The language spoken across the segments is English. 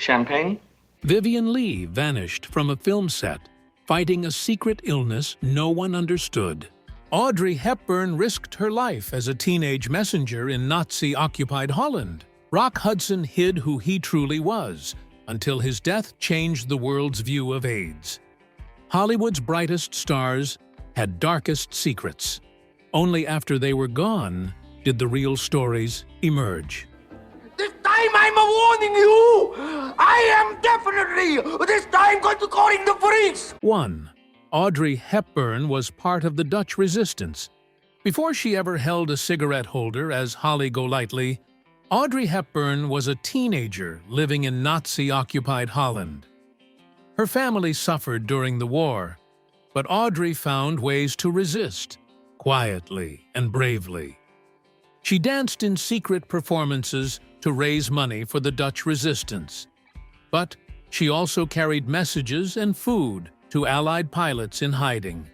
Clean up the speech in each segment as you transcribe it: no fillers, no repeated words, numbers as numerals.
Champagne? Vivien Leigh vanished from a film set, fighting a secret illness no one understood. Audrey Hepburn risked her life as a teenage messenger in Nazi-occupied Holland. Rock Hudson hid who he truly was, until his death changed the world's view of AIDS. Hollywood's brightest stars had darkest secrets. Only after they were gone did the real stories emerge. This time I'm warning you! I am definitely, this time, going to call in the police! 1. Audrey Hepburn was part of the Dutch resistance. Before she ever held a cigarette holder as Holly Golightly, Audrey Hepburn was a teenager living in Nazi-occupied Holland. Her family suffered during the war, but Audrey found ways to resist, quietly and bravely. She danced in secret performances to raise money for the Dutch resistance. But she also carried messages and food to Allied pilots in hiding.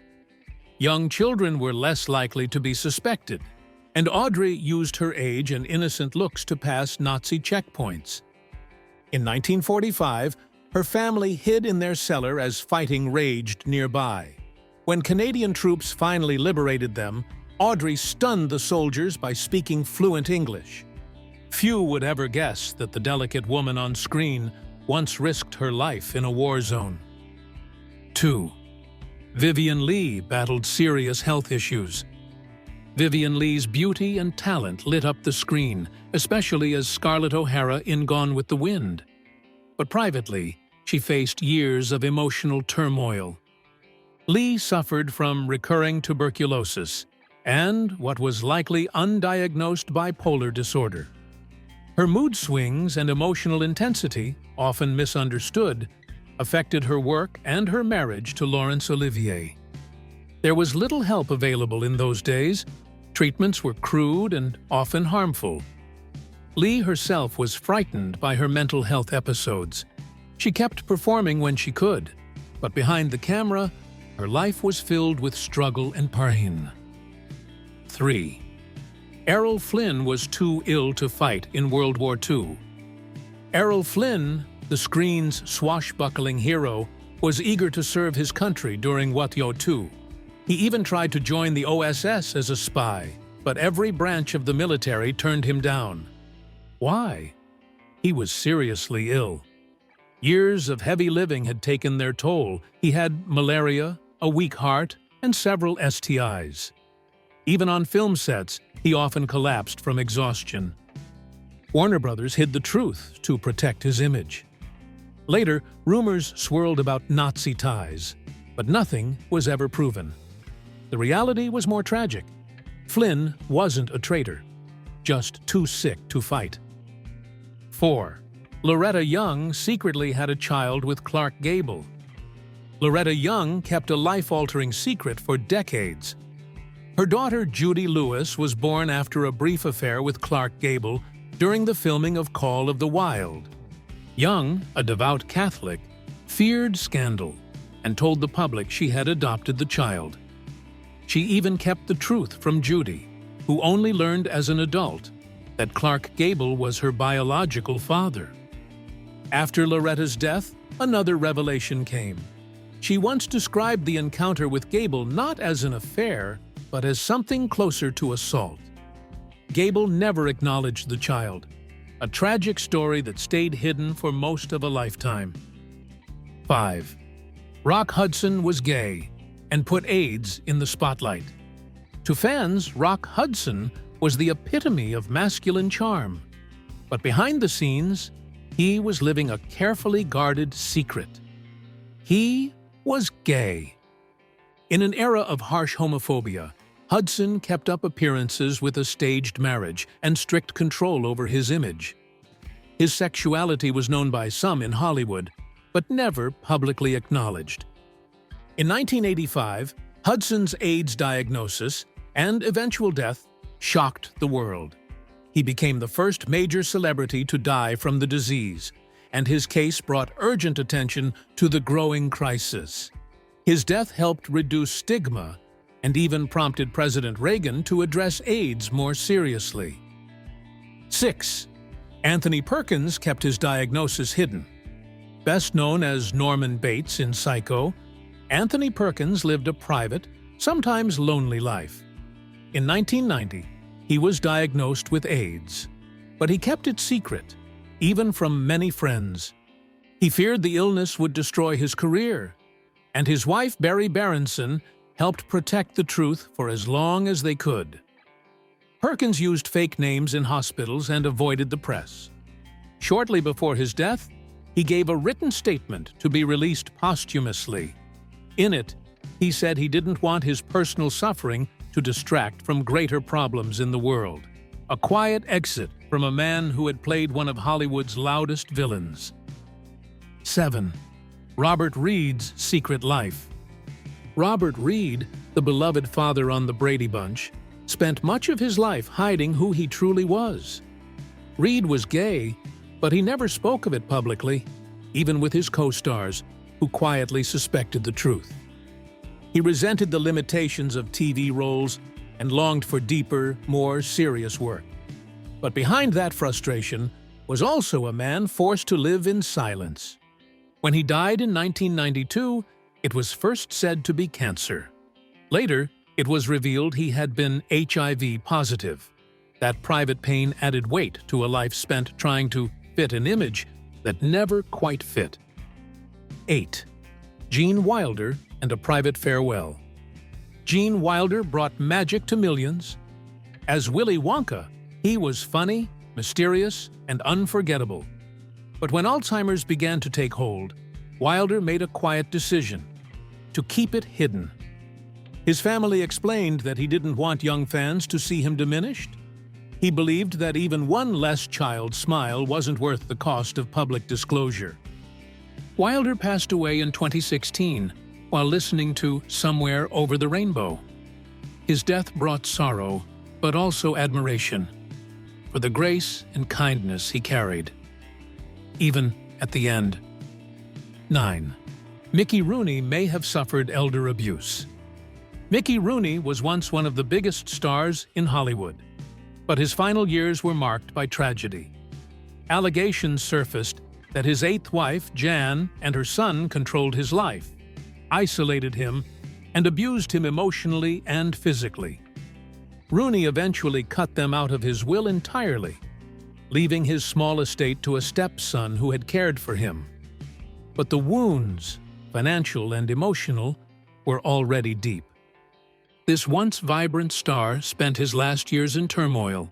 Young children were less likely to be suspected, and Audrey used her age and innocent looks to pass Nazi checkpoints. In 1945, her family hid in their cellar as fighting raged nearby. When Canadian troops finally liberated them, Audrey stunned the soldiers by speaking fluent English. Few would ever guess that the delicate woman on screen once risked her life in a war zone. 2. Vivien Leigh battled serious health issues. Vivien Leigh's beauty and talent lit up the screen, especially as Scarlett O'Hara in Gone with the Wind. But privately, she faced years of emotional turmoil. Leigh suffered from recurring tuberculosis and what was likely undiagnosed bipolar disorder. Her mood swings and emotional intensity, often misunderstood, affected her work and her marriage to Laurence Olivier. There was little help available in those days. Treatments were crude and often harmful. Leigh herself was frightened by her mental health episodes. She kept performing when she could, but behind the camera, her life was filled with struggle and pain. 3. Errol Flynn was too ill to fight in World War II. Errol Flynn, the screen's swashbuckling hero, was eager to serve his country during World War II. He even tried to join the OSS as a spy, but every branch of the military turned him down. Why? He was seriously ill. Years of heavy living had taken their toll. He had malaria, a weak heart, and several STIs. Even on film sets, he often collapsed from exhaustion. Warner Brothers hid the truth to protect his image. Later, rumors swirled about Nazi ties, but nothing was ever proven. The reality was more tragic. Flynn wasn't a traitor, just too sick to fight. 4. Loretta Young secretly had a child with Clark Gable. Loretta Young kept a life-altering secret for decades. Her daughter Judy Lewis was born after a brief affair with Clark Gable during the filming of Call of the Wild. Young, a devout Catholic, feared scandal and told the public she had adopted the child. She even kept the truth from Judy, who only learned as an adult that Clark Gable was her biological father. After Loretta's death, another revelation came. She once described the encounter with Gable not as an affair, but as something closer to assault. Gable never acknowledged the child, a tragic story that stayed hidden for most of a lifetime. 5. Rock Hudson was gay and put AIDS in the spotlight. To fans, Rock Hudson was the epitome of masculine charm. But behind the scenes, he was living a carefully guarded secret. He was gay. In an era of harsh homophobia, Hudson kept up appearances with a staged marriage and strict control over his image. His sexuality was known by some in Hollywood, but never publicly acknowledged. In 1985, Hudson's AIDS diagnosis and eventual death shocked the world. He became the first major celebrity to die from the disease, and his case brought urgent attention to the growing crisis. His death helped reduce stigma and even prompted President Reagan to address AIDS more seriously. 6. Anthony Perkins kept his diagnosis hidden. Best known as Norman Bates in Psycho, Anthony Perkins lived a private, sometimes lonely life. In 1990, he was diagnosed with AIDS, but he kept it secret, even from many friends. He feared the illness would destroy his career, and his wife, Barry Berenson, helped protect the truth for as long as they could. Perkins used fake names in hospitals and avoided the press. Shortly before his death, he gave a written statement to be released posthumously. In it, he said he didn't want his personal suffering to distract from greater problems in the world. A quiet exit from a man who had played one of Hollywood's loudest villains. 7. Robert Reed's secret life. Robert Reed, the beloved father on the Brady Bunch, spent much of his life hiding who he truly was. Reed was gay, but he never spoke of it publicly, even with his co-stars, who quietly suspected the truth. He resented the limitations of TV roles and longed for deeper, more serious work. But behind that frustration was also a man forced to live in silence. When he died in 1992, it was first said to be cancer. Later, it was revealed he had been HIV positive. That private pain added weight to a life spent trying to fit an image that never quite fit. 8. Gene Wilder and a private farewell. Gene Wilder brought magic to millions. As Willy Wonka, he was funny, mysterious, and unforgettable. But when Alzheimer's began to take hold, Wilder made a quiet decision: to keep it hidden. His family explained that he didn't want young fans to see him diminished. He believed that even one less child smile wasn't worth the cost of public disclosure. Wilder passed away in 2016 while listening to Somewhere Over the Rainbow. His death brought sorrow, but also admiration for the grace and kindness he carried, even at the end. 9. Mickey Rooney may have suffered elder abuse. Mickey Rooney was once one of the biggest stars in Hollywood, but his final years were marked by tragedy. Allegations surfaced that his eighth wife, Jan, and her son controlled his life, isolated him, and abused him emotionally and physically. Rooney eventually cut them out of his will entirely, leaving his small estate to a stepson who had cared for him. But the wounds, financial and emotional, were already deep. This once vibrant star spent his last years in turmoil,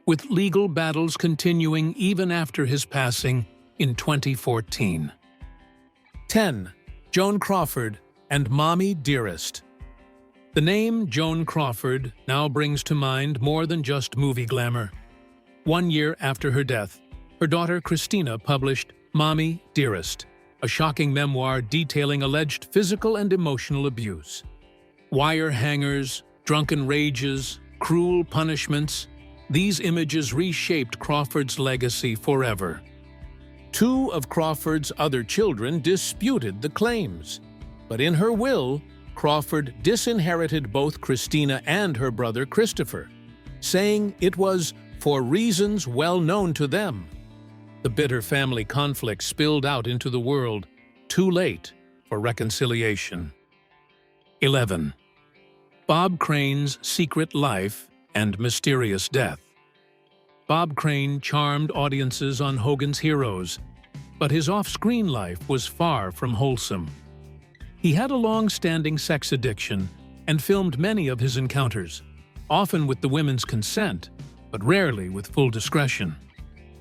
with legal battles continuing even after his passing in 2014. 10. Joan Crawford and Mommy Dearest. The name Joan Crawford now brings to mind more than just movie glamour. 1 year after her death, her daughter Christina published Mommy Dearest, a shocking memoir detailing alleged physical and emotional abuse. Wire hangers, drunken rages, cruel punishments, these images reshaped Crawford's legacy forever. 2 of Crawford's other children disputed the claims, but in her will, Crawford disinherited both Christina and her brother Christopher, saying it was for reasons well known to them. The bitter family conflict spilled out into the world, too late for reconciliation. 11. Bob Crane's secret life and mysterious death. Bob Crane charmed audiences on Hogan's Heroes, but his off-screen life was far from wholesome. He had a long-standing sex addiction and filmed many of his encounters, often with the women's consent, but rarely with full discretion.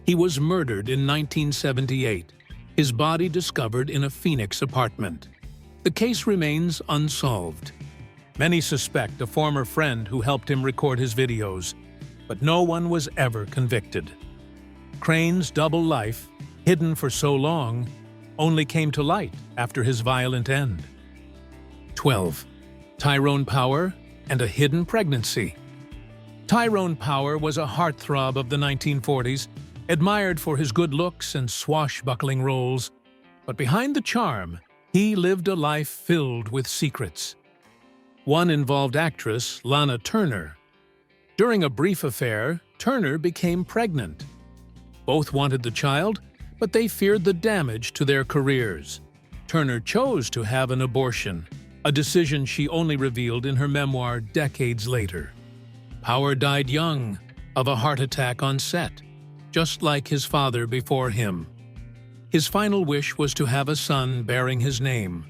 He was murdered in 1978, his body discovered in a Phoenix apartment. The case remains unsolved. Many suspect a former friend who helped him record his videos, but no one was ever convicted. Crane's double life, hidden for so long, only came to light after his violent end. 12. Tyrone Power and a hidden pregnancy. Tyrone Power was a heartthrob of the 1940s, admired for his good looks and swashbuckling roles, but behind the charm, he lived a life filled with secrets. One involved actress Lana Turner. During a brief affair, Turner became pregnant. Both wanted the child, but they feared the damage to their careers. Turner chose to have an abortion, a decision she only revealed in her memoir decades later. Power died young, of a heart attack on set, just like his father before him. His final wish was to have a son bearing his name.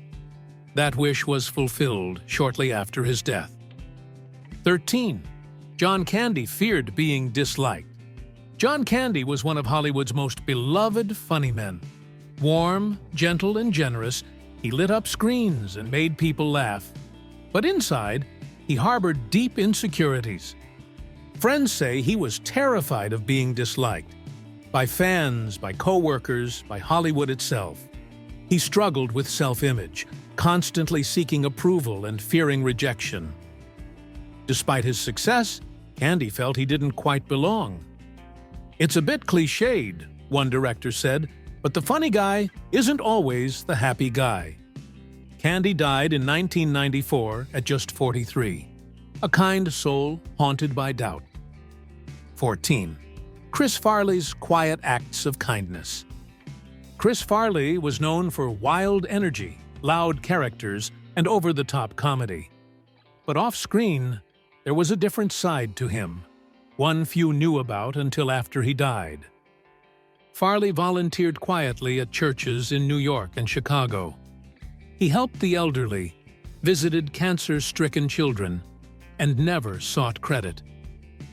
That wish was fulfilled shortly after his death. 13. John Candy feared being disliked. John Candy was one of Hollywood's most beloved funny men. Warm, gentle, and generous, he lit up screens and made people laugh. But inside, he harbored deep insecurities. Friends say he was terrified of being disliked by fans, by co-workers, by Hollywood itself. He struggled with self-image, constantly seeking approval and fearing rejection. Despite his success, Candy felt he didn't quite belong. "It's a bit cliched," one director said, "but the funny guy isn't always the happy guy." Candy died in 1994 at just 43, a kind soul haunted by doubt. 14. Chris Farley's quiet acts of kindness. Chris Farley was known for wild energy, loud characters, and over-the-top comedy. But off-screen, there was a different side to him, one few knew about until after he died. Farley volunteered quietly at churches in New York and Chicago. He helped the elderly, visited cancer-stricken children, and never sought credit.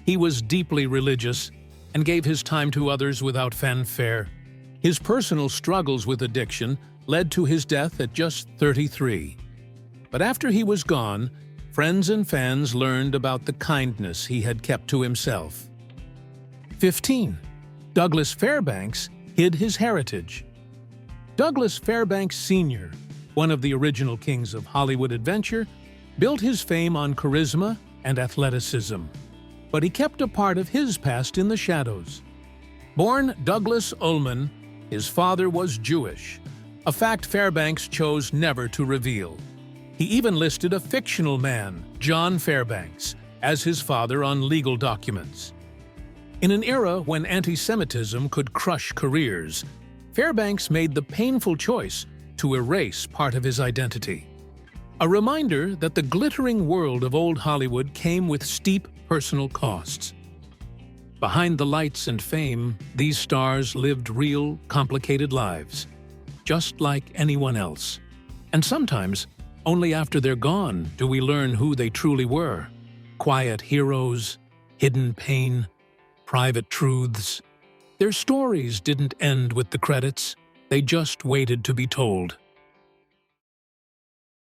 He was deeply religious and gave his time to others without fanfare. His personal struggles with addiction led to his death at just 33. But after he was gone, friends and fans learned about the kindness he had kept to himself. 15. Douglas Fairbanks hid his heritage. Douglas Fairbanks Sr., one of the original kings of Hollywood adventure, built his fame on charisma and athleticism. But he kept a part of his past in the shadows. Born Douglas Ullman, his father was Jewish, a fact Fairbanks chose never to reveal. He even listed a fictional man, John Fairbanks, as his father on legal documents. In an era when anti-Semitism could crush careers, Fairbanks made the painful choice to erase part of his identity. A reminder that the glittering world of old Hollywood came with steep personal costs. Behind the lights and fame, these stars lived real, complicated lives, just like anyone else. And sometimes, only after they're gone do we learn who they truly were. Quiet heroes, hidden pain, private truths. Their stories didn't end with the credits, they just waited to be told.